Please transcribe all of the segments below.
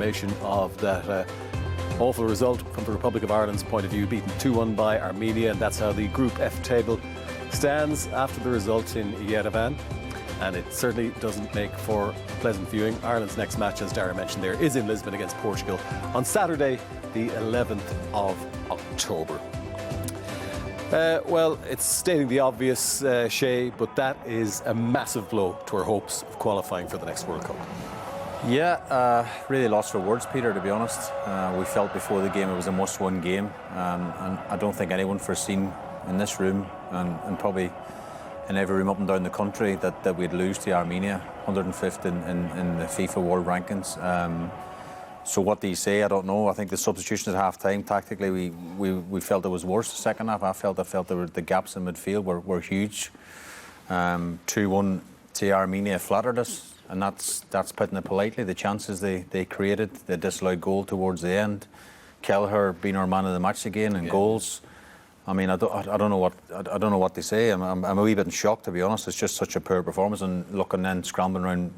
culmination of that awful result from the Republic of Ireland's point of view, beaten 2-1 by Armenia, and that's how the Group F table stands after the result in Yerevan. And it certainly doesn't make for pleasant viewing. Ireland's next match, as Darragh mentioned there, is in Lisbon against Portugal on Saturday, the 11th of October. Well, it's stating the obvious, Shay, but that is a massive blow to our hopes of qualifying for the next World Cup. Yeah, really lost for words, Peter, to be honest. We felt before the game it was a must-win game, and I don't think anyone foreseen in this room and probably in every room up and down the country that we'd lose to Armenia, 105th in the FIFA World Rankings. So what do you say? I don't know. I think the substitution at half-time, tactically, we felt it was worse the second half. I felt the gaps in midfield were huge. 2-1 to Armenia flattered us, and that's putting it politely. The chances they created, the disallowed goal towards the end, Kelleher being our man of the match again, and goals. I mean, I don't know what they say. I'm a wee bit in shock, to be honest. It's just such a poor performance, and looking then scrambling around,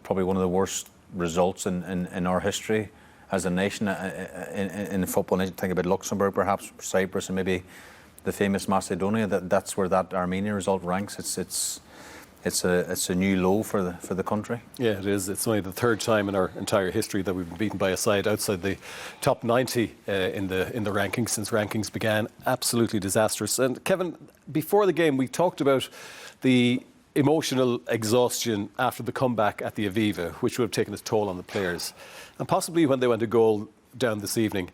probably one of the worst results in our history as a nation in football. And think about Luxembourg, perhaps Cyprus, and maybe the famous Macedonia. That's where that Armenia result ranks. It's a new low for the country. Yeah, it is. It's only the third time in our entire history that we've been beaten by a side outside the top 90 in the rankings since rankings began. Absolutely disastrous. And Kevin, before the game, we talked about the emotional exhaustion after the comeback at the Aviva, which would have taken its toll on the players, and possibly when they went a goal down this evening,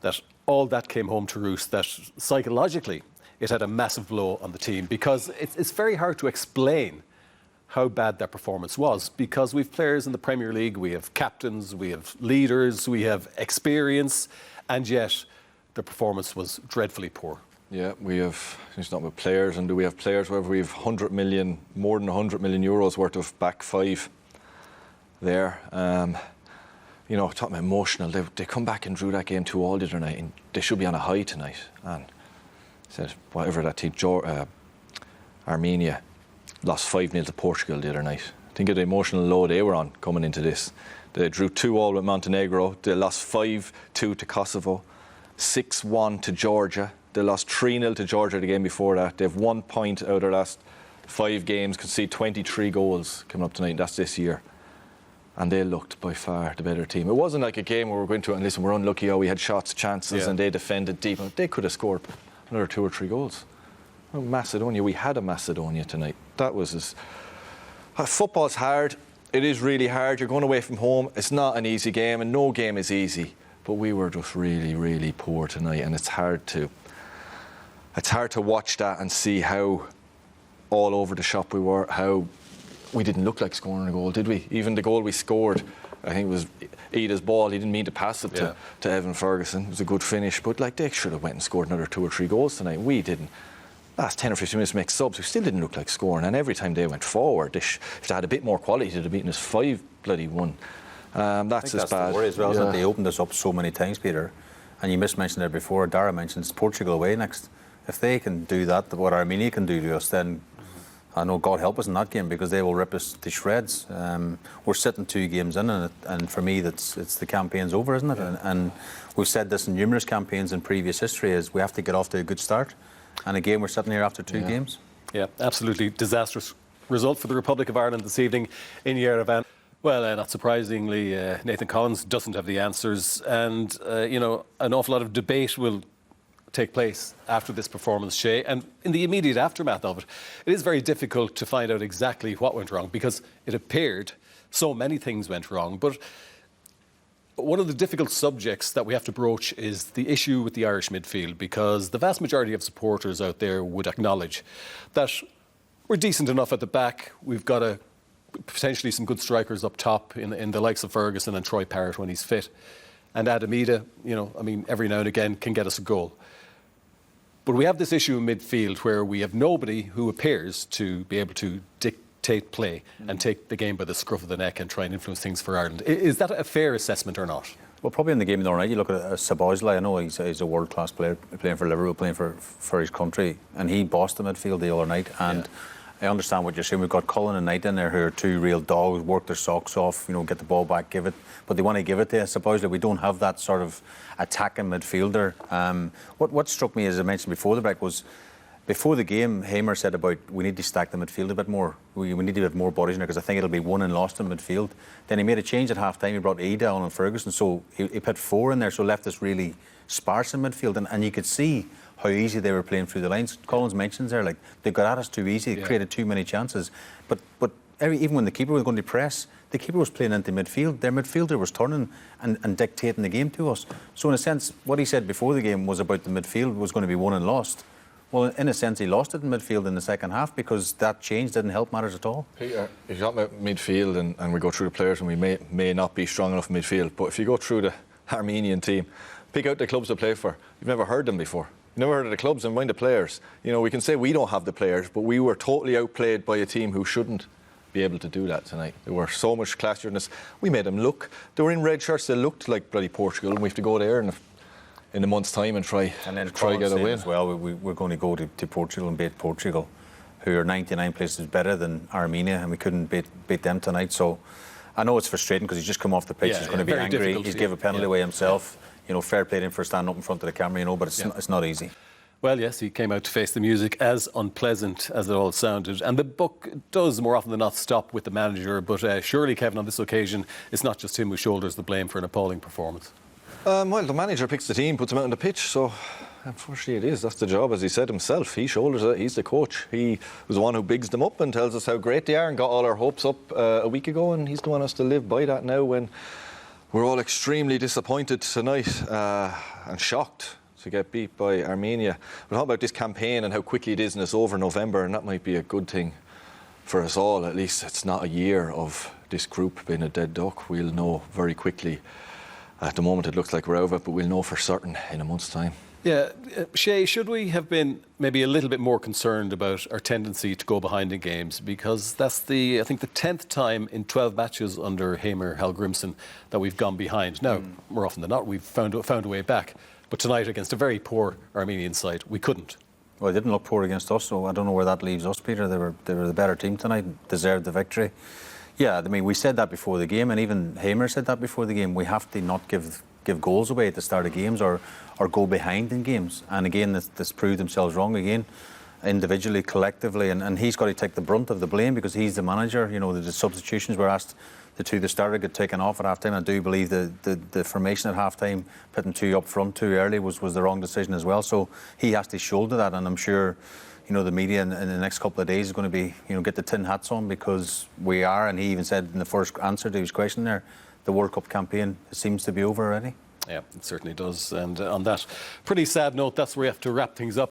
that all that came home to roost. That psychologically, it had a massive blow on the team, because it's very hard to explain how bad that performance was, because we've players in the Premier League, we have captains, we have leaders, we have experience, and yet the performance was dreadfully poor. Yeah, we have, it's not about players, and do we have players where we have 100 million, more than 100 million euros worth of back five there. You know, talking about emotional, they come back and drew that game 2-2 the other night, and they should be on a high tonight. And said, whatever that team, Armenia lost 5-0 to Portugal the other night. Think of the emotional low they were on coming into this. They drew 2-2 with Montenegro. They lost 5-2 to Kosovo, 6-1 to Georgia. They lost 3-0 to Georgia the game before that. They have 1 point out of their last 5 games, conceded 23 goals coming up tonight. That's this year. And they looked by far the better team. It wasn't like a game where we're going to, and listen, we're unlucky, we had shots, chances, and they defended deep. They could have scored another 2 or 3 goals. Oh, Macedonia, we had a Macedonia tonight. That was football's hard. It is really hard. You're going away from home. It's not an easy game, and no game is easy. But we were just really, really poor tonight, and it's hard to watch that and see how all over the shop we were, how we didn't look like scoring a goal, did we? Even the goal we scored, I think it was Ida's ball. He didn't mean to pass it to Evan Ferguson. It was a good finish, but like, they should have went and scored another 2 or 3 goals tonight. We didn't. Last 10 or 15 minutes to make subs, we still didn't look like scoring. And every time they went forward, if they had a bit more quality, they'd have beaten us 5-1. That's as bad. The worry as well, isn't it? They opened us up so many times, Peter. And you mismentioned there before, Darragh mentioned it's Portugal away next. If they can do that, what Armenia can do to us, then I know God help us in that game, because they will rip us to shreds. We're sitting 2 games in, and for me, it's the campaign's over, isn't it? Yeah. And we've said this in numerous campaigns in previous history, is we have to get off to a good start. And again, we're sitting here after 2 games. Yeah, absolutely disastrous result for the Republic of Ireland this evening in Yerevan. Well, not surprisingly, Nathan Collins doesn't have the answers, and you know, an awful lot of debate will take place after this performance, Shay, and in the immediate aftermath of it, it is very difficult to find out exactly what went wrong, because it appeared so many things went wrong. But one of the difficult subjects that we have to broach is the issue with the Irish midfield, because the vast majority of supporters out there would acknowledge that we're decent enough at the back. We've got potentially some good strikers up top in the likes of Ferguson and Troy Parrott when he's fit. And Adam Ida, you know, I mean, every now and again can get us a goal. But we have this issue in midfield where we have nobody who appears to be able to dictate play and take the game by the scruff of the neck and try and influence things for Ireland. Is that a fair assessment or not? Well, probably in the game the other night, you look at Szoboszlai. I know he's a world-class player, playing for Liverpool, playing for his country, and he bossed the midfield the other night. And I understand what you're saying. We've got Cullen and Knight in there who are two real dogs, work their socks off, you know, get the ball back, give it. But they want to give it to us. Supposedly we don't have that sort of attacking midfielder. What struck me, as I mentioned before the break, was before the game, Hamer said about we need to stack the midfield a bit more. We need to have more bodies in there because I think it'll be won and lost in midfield. Then he made a change at half-time. He brought Ida on and Ferguson. So he put 4 in there, so left us really sparse in midfield. And you could see how easy they were playing through the lines. Collins mentions there, like, they got at us too easy, they created too many chances. But even when the keeper was going to press, the keeper was playing into midfield. Their midfielder was turning and dictating the game to us. So in a sense, what he said before the game was about the midfield was going to be won and lost. Well, in a sense, he lost it in midfield in the second half because that change didn't help matters at all. Peter, if you talk about midfield and we go through the players and we may not be strong enough in midfield, but if you go through the Armenian team, pick out the clubs they play for. You've never heard them before. You've never heard of the clubs and mind the players. You know, we can say we don't have the players, but we were totally outplayed by a team who shouldn't be able to do that tonight. They were so much classier than us. We made them look. They were in red shirts. They looked like bloody Portugal, and we have to go there in a month's time and try get a win. As well, we're going to go to Portugal and beat Portugal, who are 99 places better than Armenia, and we couldn't beat them tonight. So I know it's frustrating because he's just come off the pitch. He's going to be angry. He's gave a penalty away himself. You know, fair play to him for standing up in front of the camera, you know, but it's not easy. Well, yes, he came out to face the music, as unpleasant as it all sounded. And the book does more often than not stop with the manager, but surely, Kevin, on this occasion, it's not just him who shoulders the blame for an appalling performance. Well, the manager picks the team, puts them out on the pitch, so unfortunately it is. That's the job, as he said himself. He shoulders it. He's the coach. He was the one who bigs them up and tells us how great they are and got all our hopes up a week ago, and he's the one who has to live by that now when we're all extremely disappointed tonight and shocked to get beat by Armenia. But how about this campaign and how quickly it is and it's over November, and that might be a good thing for us all. At least it's not a year of this group being a dead duck. We'll know very quickly. At the moment it looks like we're out of it, but we'll know for certain in a month's time. Yeah, Shay, should we have been maybe a little bit more concerned about our tendency to go behind in games? Because that's I think the 10th time in 12 matches under Hamer Hallgrimsson that we've gone behind. Now, more often than not, we've found a way back. But tonight, against a very poor Armenian side, we couldn't. Well, it didn't look poor against us, so I don't know where that leaves us, Peter. They were the better team tonight, deserved the victory. Yeah, I mean, we said that before the game, and even Hamer said that before the game. We have to not give goals away at the start of games or go behind in games. And again, this proved themselves wrong again, individually, collectively, and he's got to take the brunt of the blame because he's the manager. You know, the substitutions were asked, the two that started got taken off at half-time. I do believe the formation at half-time, putting 2 up front too early was the wrong decision as well. So he has to shoulder that, and I'm sure, you know, the media in the next couple of days is going to be, you know, get the tin hats on because we are, and he even said in the first answer to his question there, the World Cup campaign seems to be over already. Yeah, it certainly does. And on that pretty sad note, that's where we have to wrap things up.